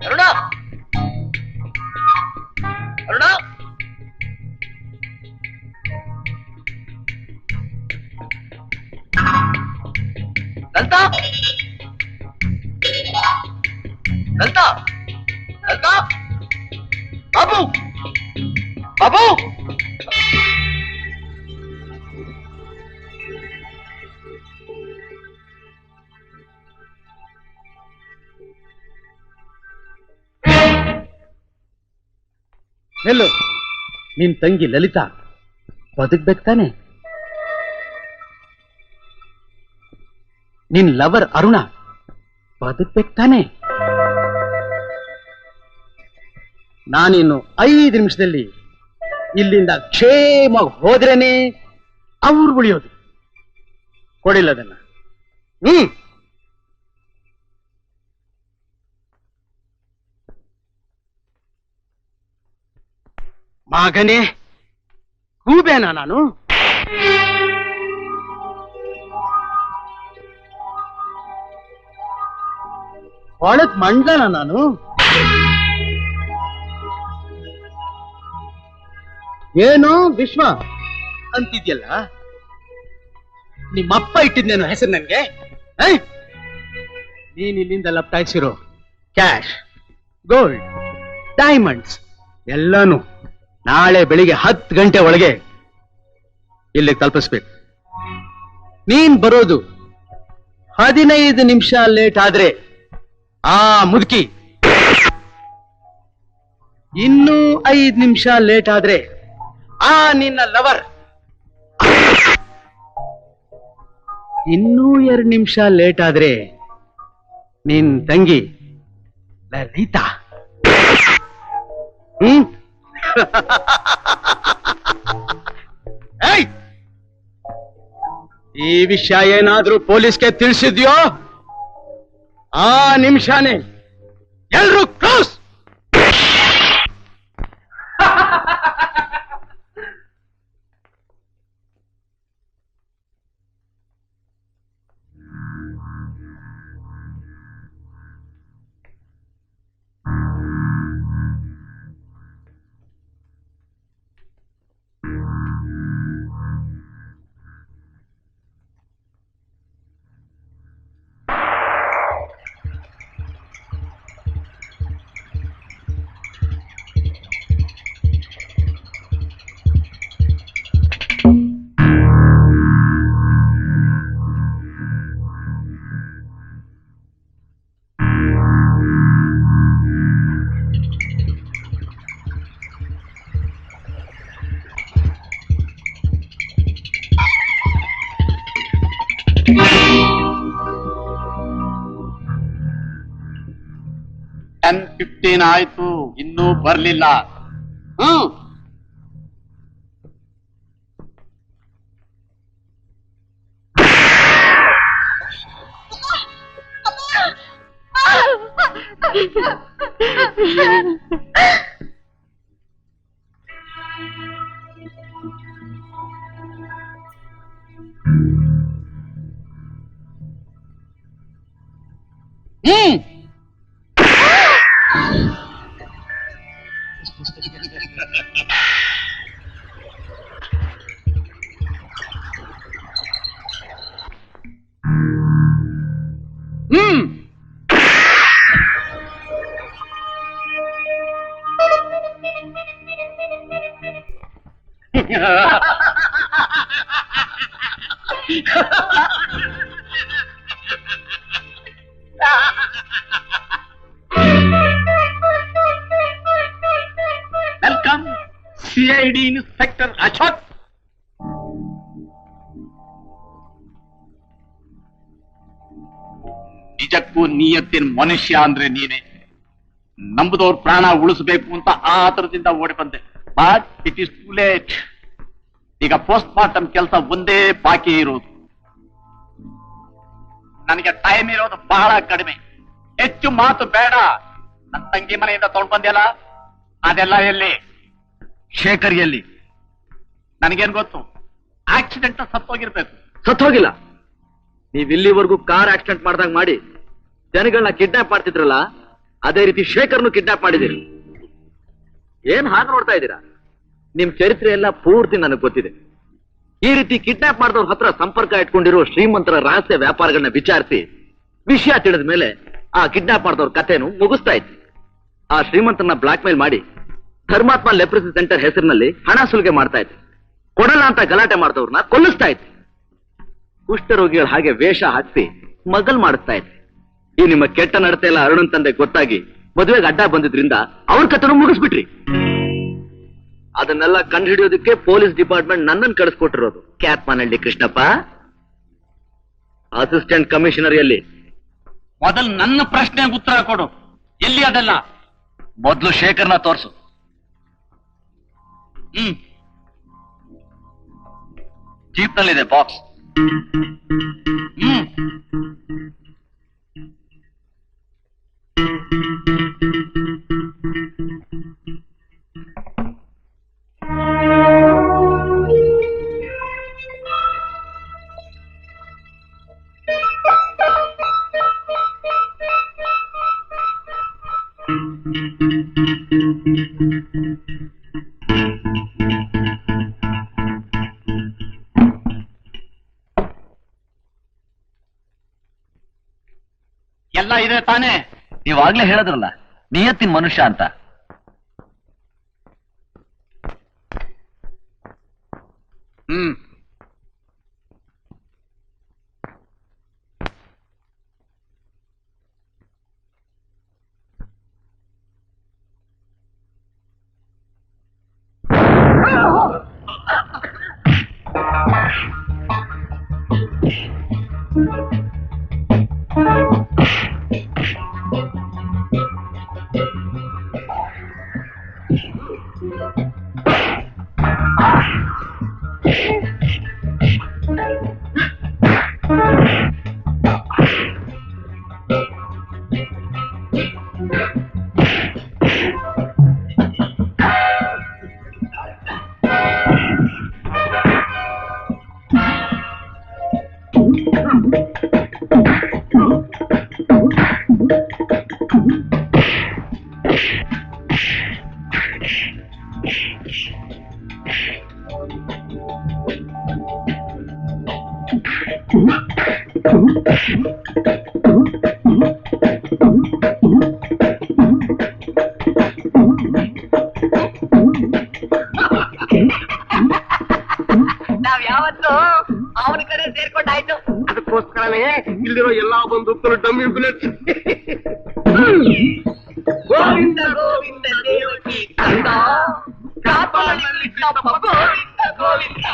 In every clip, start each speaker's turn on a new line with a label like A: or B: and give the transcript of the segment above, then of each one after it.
A: ಅರುಣ ಅರುಣ ಲಲಿತಾ ಲಲಿತಾ ಲಲಿತಾ ಬಾಬು ಬಾಬು
B: ಎಲ್ಲೋ ನಿನ್ ತಂಗಿ ಲಲಿತಾ ಬದುಕ್ಬೇಕು ತಾನೆ? ನಿನ್ ಲವರ್ ಅರುಣ ಬದುಕ್ಬೇಕು ತಾನೆ? ನಾನಿನ್ನು 5 ನಿಮಿಷದಲ್ಲಿ ಇಲ್ಲಿಂದ ಕ್ಷೇಮ ಹೋದ್ರೇನೆ ಅವ್ರು ಉಳಿಯೋದು. ಕೊಡಿಲ್ಲ ಅದನ್ನ. ಮಗನೇ, ಗೂಬೇನಾ ನಾನು? ಒಳಗ್ ಮಂಡಲನ ನಾನು? ಏನು ವಿಶ್ವ ಅಂತಿದ್ಯಲ್ಲ, ನಿಮ್ಮಪ್ಪ ಇಟ್ಟಿದ್ನೇನು ಹೆಸರು ನನ್ಗೆ? ನೀನ್ ಇಲ್ಲಿಂದ ಲಪ್ಟಾಯಿಸಿರೋ ಕ್ಯಾಶ್, ಗೋಲ್ಡ್, ಡೈಮಂಡ್ಸ್ ಎಲ್ಲಾನು ನಾಳೆ ಬೆಳಿಗ್ಗೆ 10 ಗಂಟೆ ಒಳಗೆ ಇಲ್ಲಿಗೆ ತಲುಪಿಸ್ಬೇಕು. ನೀನ್ ಬರೋದು 15 ನಿಮಿಷ ಲೇಟ್ ಆದ್ರೆ ಆ ಮುದುಕಿ, ಇನ್ನೂ 5 ನಿಮಿಷ ಲೇಟ್ ಆದ್ರೆ ಆ ನಿನ್ನ ಲವರ್, ಇನ್ನೂ 2 ನಿಮಿಷ ಲೇಟ್ ಆದ್ರೆ ನಿನ್ ತಂಗಿ ಲಲಿತಾ. ಈ ವಿಷಯ ಏನಾದ್ರೂ ಪೊಲೀಸ್ಗೆ ತಿಳಿಸಿದ್ಯೋ ಆ ನಿಮಿಷನೇ ಎಲ್ರೂ ಕ್ಲೋಸ್.
C: ಆಯ್ತು, ಇನ್ನೂ ಬರ್ಲಿಲ್ಲ. Welcome CID inspector Ashok. ನಿಜಕ್ಕೂ ನಿಯತ್ತಿನ ಮನುಷ್ಯ ಅಂದ್ರೆ ನೀನೆ. ನಂಬುದವ್ರ ಪ್ರಾಣ ಉಳಿಸಬೇಕು ಅಂತ ಆತರದಿಂದ ಓಡಿ ಬಂದೆ. But it is too late. ಈಗ ಪೋಸ್ಟ್ ಮಾರ್ಟಮ್ ಕೆಲಸ ಒಂದೇ ಬಾಕಿ ಇರೋದು. ನನಗೆ ಟೈಮ್ ಇರೋದು ಬಹಳ ಕಡಿಮೆ. ಹೆಚ್ಚು ಮಾತು ಬೇಡ. ನನ್ನ ತಂಗಿ ಮನೆಯಿಂದ ತಗೊಂಡು ಬಂದೆಲ್ಲ ಅದೆಲ್ಲ ಎಲ್ಲಿ? ಶೇಖರ್ ಎಲ್ಲಿ? ನನಗೇನ್ ಗೊತ್ತು? ಆಕ್ಸಿಡೆಂಟ್ ಸತ್ತೋಗಿರ್ಬೇಕು.
B: ಸತ್ತೋಗಿಲ್ಲ. ನೀವ್ ಇಲ್ಲಿವರೆಗೂ ಕಾರ್ ಆಕ್ಸಿಡೆಂಟ್ ಮಾಡ್ದಂಗ್ ಮಾಡಿ ಜನಗಳನ್ನ ಕಿಡ್ನಾಪ್ ಮಾಡ್ತಿದ್ರಲ್ಲ, ಅದೇ ರೀತಿ ಶೇಖರ್ನು ಕಿಡ್ನಾಪ್ ಮಾಡಿದಿರಿ. ಏನ್ ಹಾಗೆ ನೋಡ್ತಾ ಇದ್ದೀರಾ? ನಿಮ್ ಚರಿತ್ರೆ ಎಲ್ಲ ಪೂರ್ತಿ ನನಗೆ ಗೊತ್ತಿದೆ. ಈ ರೀತಿ ಕಿಡ್ನಾಪ್ ಮಾಡಿದವ್ರ ಹತ್ರ ಸಂಪರ್ಕ ಇಟ್ಕೊಂಡಿರೋ ಶ್ರೀಮಂತರ ರಹಸ್ಯ ವ್ಯಾಪಾರಗಳನ್ನ ವಿಚಾರಿಸಿ ವಿಷಯ ತಿಳಿದ ಮೇಲೆ ಆ ಕಿಡ್ನಾಪ್ ಮಾಡಿದವ್ರ ಕಥೆನು ಮುಗಿಸ್ತಾ ಇತ್ತು. ಆ ಶ್ರೀಮಂತರನ್ನ ಬ್ಲಾಕ್ ಮೇಲ್ ಮಾಡಿ ಧರ್ಮಾತ್ಮ ಲೆಪ್ರಸಿ ಸೆಂಟರ್ ಹೆಸರಿನಲ್ಲಿ ಹಣ ಸುಲಿಗೆ ಮಾಡ್ತಾ ಇತ್ತು. ಕೊಡಲ್ಲ ಅಂತ ಗಲಾಟೆ ಮಾಡಿದವ್ರನ್ನ ಕೊಲ್ಲಿಸ್ತಾ ಇತ್ತು. ಕುಷ್ಠರೋಗಿಗಳ ಹಾಗೆ ವೇಷ ಹಾಕಿಸಿ ಮಗಲ್ ಮಾಡಿಸ್ತಾ ಇತ್ತು. ಈ ನಿಮ್ಮ ಕೆಟ್ಟ ನಡತೆ ಎಲ್ಲ ಅರುಣನ್ ತಂದೆ ಗೊತ್ತಾಗಿ ಮದುವೆಗೆ ಅಡ್ಡ ಬಂದಿದ್ರಿಂದ ಅವ್ರ ಕಥೆನೂ ಮುಗಿಸ್ಬಿಟ್ರಿ. ಅದನ್ನೆಲ್ಲ ಕಂಡುಹಿಡಿಯೋದಕ್ಕೆ ಪೊಲೀಸ್ ಡಿಪಾರ್ಟ್ಮೆಂಟ್ ನನ್ನನ್ನು ಕಳಿಸ್ಕೊಟ್ಟಿರೋದು. ಕ್ಯಾತ್ಮಾನಹಳ್ಳಿ ಕೃಷ್ಣಪ್ಪ, ಅಸಿಸ್ಟೆಂಟ್ ಕಮಿಷನರ್ ಎಲ್ಲಿ?
C: ಮೊದಲು ನನ್ನ ಪ್ರಶ್ನೆಗೆ ಉತ್ತರ ಕೊಡು. ಎಲ್ಲಿ ಅದೆಲ್ಲ?
B: ಮೊದಲು ಶೇಖರ್ನ ತೋರ್ಸು. ಜೀಪ್ನಲ್ಲಿದೆ ಬಾಕ್ಸ್.
C: ಎಲ್ಲ ಇದೆ ತಾನೇ?
B: ನೀವಾಗ್ಲೇ ಹೇಳಿದ್ರಲ್ಲ ನಿಯತ್ತಿನ ಮನುಷ್ಯ ಅಂತ.
A: ನಾವ್ ಯಾವತ್ತು ಅವನ ಕಡೆ ಸೇರ್ಕೊಂಡಾಯ್ತು.
D: ಅದಕ್ಕೋಸ್ಕರನೇ ಇಲ್ಲಿರೋ ಎಲ್ಲಾ ಬಂದೂಕರು ಡಮ್ಮಿ ಬುಲೆಟ್.
A: ಗೋವಿಂದ ಗೋವಿಂದ ದೇವಕಿ ಕಂದ ಕಾಪಾಡಿ Krishnappa Govinda Govinda.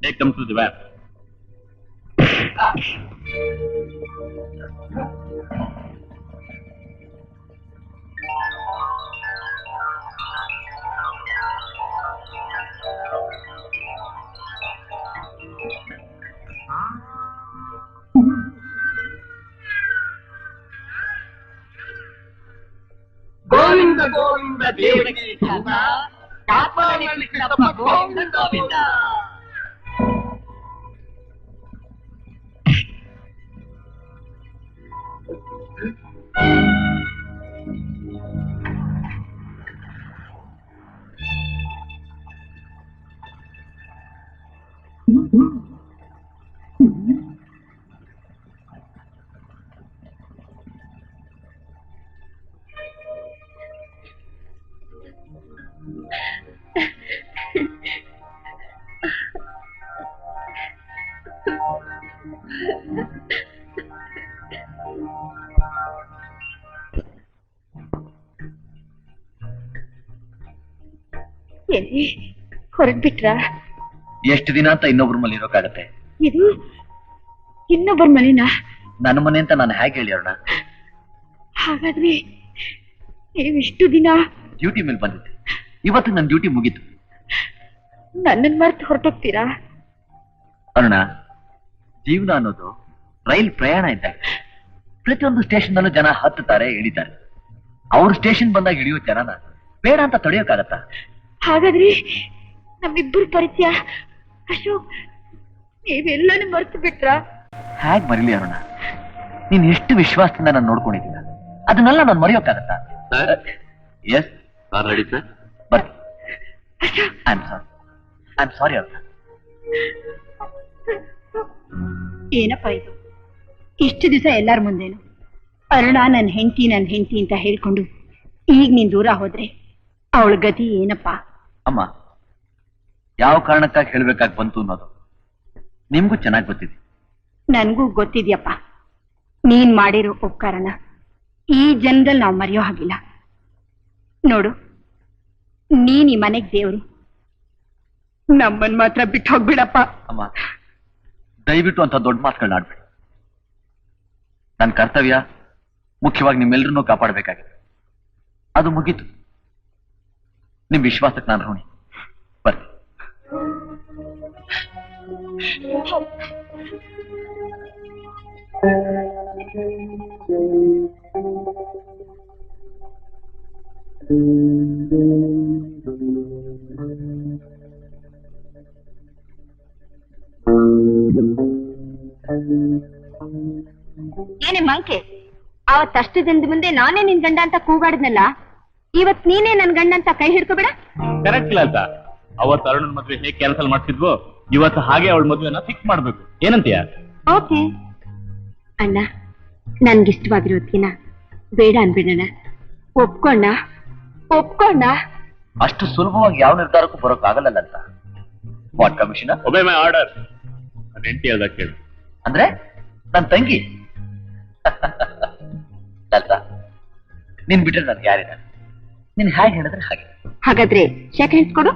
C: Take them to the van.
D: Govinda Govinda ದೇವರಿಗೆ ಚಂದ ಕಾಪಾಡಿ ಕೃಷ್ಣಪ್ಪ ಗೋವಿಂದ ಗೋವಿಂದ.
E: ಎಲ್ಲಿ ಹೊರಡ್ಬಿಟ್ರಾ?
B: ಎಷ್ಟು ದಿನ ಅಂತ ಇನ್ನೊಬ್ರ ಮನೆ ಇರೋಕ್ಕಾಗತ್ತೆ?
E: ಇದು ಇನ್ನೊಬ್ಬರ ಮನೆನಾ?
B: ನನ್ನ ಮನೆ ಅಂತ ನಾನು ಹೇಗೆ ಹೇಳಿ ಅರುಣ?
E: ಹಾಗಾದ್ರೆ ನೀವಿಷ್ಟು ದಿನ
B: ಡ್ಯೂಟಿ ಮೇಲೆ ಬಂದಿದ್ದೆ. ಇವತ್ತು ನನ್ನ ಡ್ಯೂಟಿ ಮುಗೀತು.
E: ನನ್ನನ್ನು ಮರೆತು ಹೊರಟೋಗ್ತೀರಾ?
B: ಅರುಣ, ಜೀವನ ಅನ್ನೋದು ರೈಲ್ ಪ್ರಯಾಣ ಇದ್ದಾಗ ಪ್ರತಿಯೊಂದು ಸ್ಟೇಷನ್ ನಲ್ಲೂ ಜನ ಹತ್ತುತ್ತಾರೆ, ಇಳಿತಾರೆ. ಅವ್ರ ಸ್ಟೇಷನ್ ಬಂದಾಗ ಇಳಿಯೋ ಜನನ ಬೇಡ ಅಂತ ತಡೆಯೋಕ್ಕಾಗತ್ತಾ?
E: ಹಾಗಾದ್ರೆ ನಮ್ಮಿಬ್ಬರು ಪರಿಚಯ ಅಶೋಕ್ ನೀವೆಲ್ಲನೂ ಮರೆತು ಬಿಟ್ರಾ?
B: ಹೇಗ್ ಮರಿಲಿ ಅರುಣ? ನೀನ್ ಎಷ್ಟು ವಿಶ್ವಾಸದಿಂದ ನಾನು ನೋಡ್ಕೊಂಡಿದ್ದೀನ, ಅದನ್ನೆಲ್ಲ ನಾನು ಮರೆಯೋಕ್ಕಾಗತ್ತಾ? ಎಸ್ ರೆಡಿ ಸರ್, ಬರ್ತೀನಿ. I am sorry Aruna.
E: ಏನಪ್ಪ ಇದು? ಇಷ್ಟು ದಿವಸ ಎಲ್ಲಾರ ಮುಂದೇನು ಅರುಣ ನನ್ನ ಹೆಂಡತಿ ಅಂತ ಹೇಳ್ಕೊಂಡು ಈಗ ನೀನ್ ದೂರ ಹೋದ್ರೆ ಅವಳ ಗತಿ ಏನಪ್ಪ?
B: ಅಮ್ಮ, ಯಾವ ಕಾರಣಕ್ಕಾಗಿ ಹೇಳ್ಬೇಕಾಗಿ ಬಂತು ಅನ್ನೋದು ನಿಮ್ಗೂ ಚೆನ್ನಾಗಿ ಗೊತ್ತಿದೆ.
E: ನನ್ಗೂ ಗೊತ್ತಿದ್ಯಪ್ಪ. ನೀನ್ ಮಾಡಿರೋ ಉಪಕಾರನ ಈ ಜನ್ಮದಲ್ಲಿ ನಾವು ಮರೆಯೋ ಹಾಗಿಲ್ಲ. ನೋಡು, ನೀನ್ ಈ ಮನೆಗ್ ದೇವ್ರು, ನಮ್ಮನ್ ಮಾತ್ರ ಬಿಟ್ಟು ಹೋಗ್ಬಿಡಪ್ಪ.
B: ಅಮ್ಮ, ದಯವಿಟ್ಟು ಅಂತ ದೊಡ್ಡ ಮಾತುಗಳನ್ನ ಆಡ್ಬೇಡಿ. ನನ್ನ ಕರ್ತವ್ಯ ಮುಖ್ಯವಾಗಿ ನಿಮ್ಮೆಲ್ಲರನ್ನೂ ಕಾಪಾಡಬೇಕಾಗಿದೆ. ಅದು ಮುಗೀತು. ನಿಮ್ ವಿಶ್ವಾಸಕ್ಕೆ ನಾನು ಋಣಿ. ಬರ್ರಿ.
E: ಏನೇ ಮಂಕೆ, ಅವತ್ತಷ್ಟು ದಿನದ ಮುಂದೆ ನಾನೇ ನಿನ್ ಗಂಡ ಅಂತ ಕೂಗಾಡಿದ್ನಲ್ಲ, ಇವತ್ ನೀನೇ ನನ್ ಗಂಡ ಅಂತ ಕೈ ಹಿಡ್ಕೋಬೇಡ.
C: ಕರೆಕ್ಟ್ ಇಲ್ಲ ಅಂತ. ಅವತ್ತು ಅರುಣನ್ ಮದ್ವೆ ಹೇಗೆ ಕ್ಯಾನ್ಸಲ್ ಮಾಡ್ತಿದ್ವೋ ಇವತ್ತು ಹಾಗೆ ಅವಳ ಮದ್ವೆನ ಫಿಕ್ಸ್ ಮಾಡ್ಬೇಕು. ಏನಂತೀಯ?
E: ಓಕೆ ಅಣ್ಣ, ನನ್ಗಿಷ್ಟವಾಗಿರೋದ್ಕಿನ ಬೇಡ ಅನ್ಬಿಡೋಣ. ಒಪ್ಕೊಂಡ.
B: ಅಷ್ಟು ಸುಲಭವಾಗಿ ಯಾವ ನಿರ್ಧಾರಕ್ಕೂ ಬರೋಕ್ಕಾಗಲ್ಲ ಅಂತ. What commissioner?
C: ಒಬೇ my order. ನನ್ನ ಹೆಂಡತಿ ಹೇಳ್ದಾಗ ಕೇಳು.
B: ಅಂದ್ರೆ ನನ್ನ ತಂಗಿ ಲಲಿತಾ, ನೀನ್ ಬಿಟ್ರೆ ನನ್ಗೆ ಯಾರಿಲ್ಲ. ನೀನ್ ಹೇಗೆ ಹೇಳಿದ್ರೆ ಹಾಗೆ.
E: ಹಾಗಾದ್ರೆ ಸೆಕೆಂಡ್ಸ್ ಕೊಡು.